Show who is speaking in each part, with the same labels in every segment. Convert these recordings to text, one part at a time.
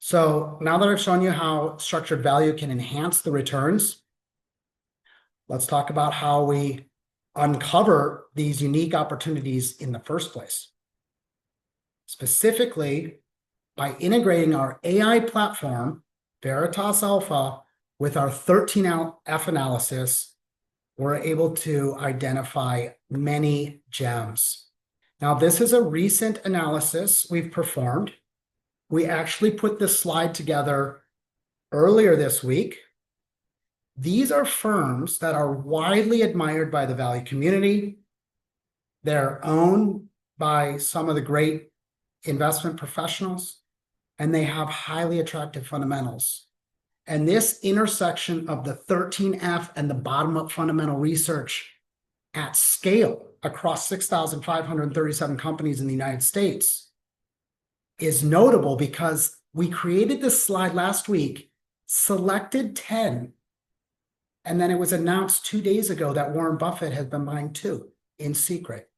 Speaker 1: So now that I've shown you how structured value can enhance the returns, let's talk about how we uncover these unique opportunities in the first place. Specifically, by integrating our AI platform, Veritas Alpha, with our 13F analysis, we're able to identify many gems. Now, this is a recent analysis we've performed. We actually put this slide together earlier this week. These are firms that are widely admired by the value community. They're owned by some of the great investment professionals, and they have highly attractive fundamentals. And this intersection of the 13F and the bottom-up fundamental research at scale across 6,537 companies in the United States is notable because we created this slide last week, selected 10, and then it was announced 2 days ago that Warren Buffett had been buying 2 in secret,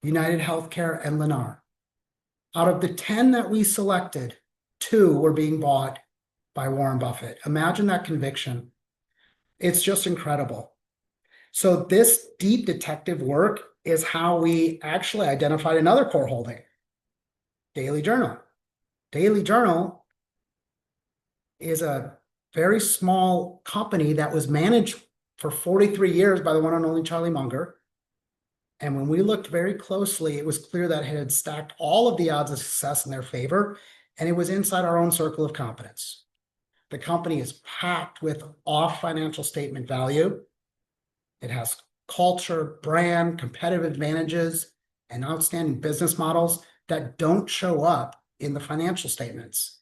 Speaker 1: United Healthcare and Lennar. Out of the 10 that we selected, 2 were being bought by Warren Buffett. Imagine that conviction. It's just incredible. So this deep detective work is how we actually identified another core holding, Daily Journal. Daily Journal is a very small company that was managed for 43 years by the one and only Charlie Munger. And when we looked very closely, it was clear that it had stacked all of the odds of success in their favor, and it was inside our own circle of competence. The company is packed with off financial statement value. It has culture, brand, competitive advantages, and outstanding business models that don't show up in the financial statements.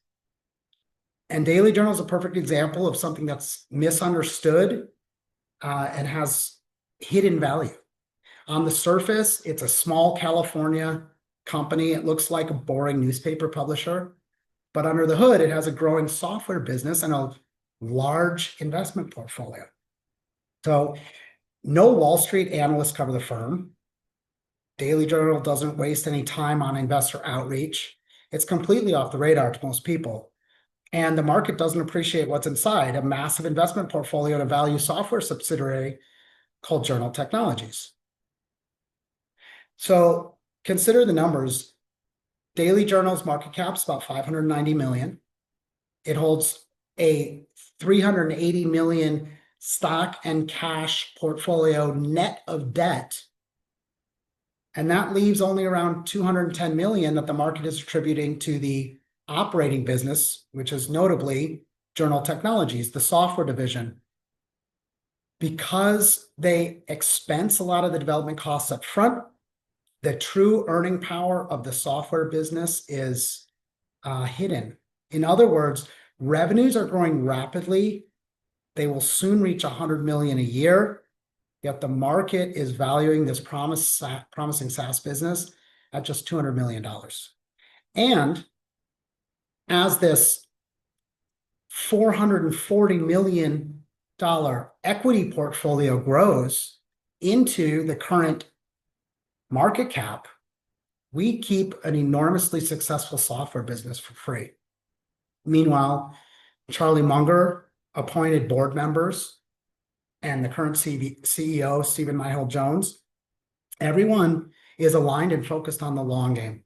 Speaker 1: And Daily Journal is a perfect example of something that's misunderstood and has hidden value. On the surface, it's a small California company. It looks like a boring newspaper publisher, but under the hood, it has a growing software business and a large investment portfolio. So no Wall Street analysts cover the firm. Daily Journal doesn't waste any time on investor outreach. It's completely off the radar to most people. And the market doesn't appreciate what's inside a massive investment portfolio and a value software subsidiary called Journal Technologies. So consider the numbers. Daily Journal's market cap is about $590 million. It holds a $380 million stock and cash portfolio net of debt. And that leaves only around $210 million that the market is attributing to the operating business, which is notably Journal Technologies, the software division. Because they expense a lot of the development costs up front, the true earning power of the software business is hidden. In other words, revenues are growing rapidly. They will soon reach $100 million a year, yet the market is valuing this promising SaaS business at just $200 million. And as this $440 million equity portfolio grows into the current market cap, we keep an enormously successful software business for free. Meanwhile, Charlie Munger appointed board members and the current CEO, Stephen Myhill Jones, everyone is aligned and focused on the long game.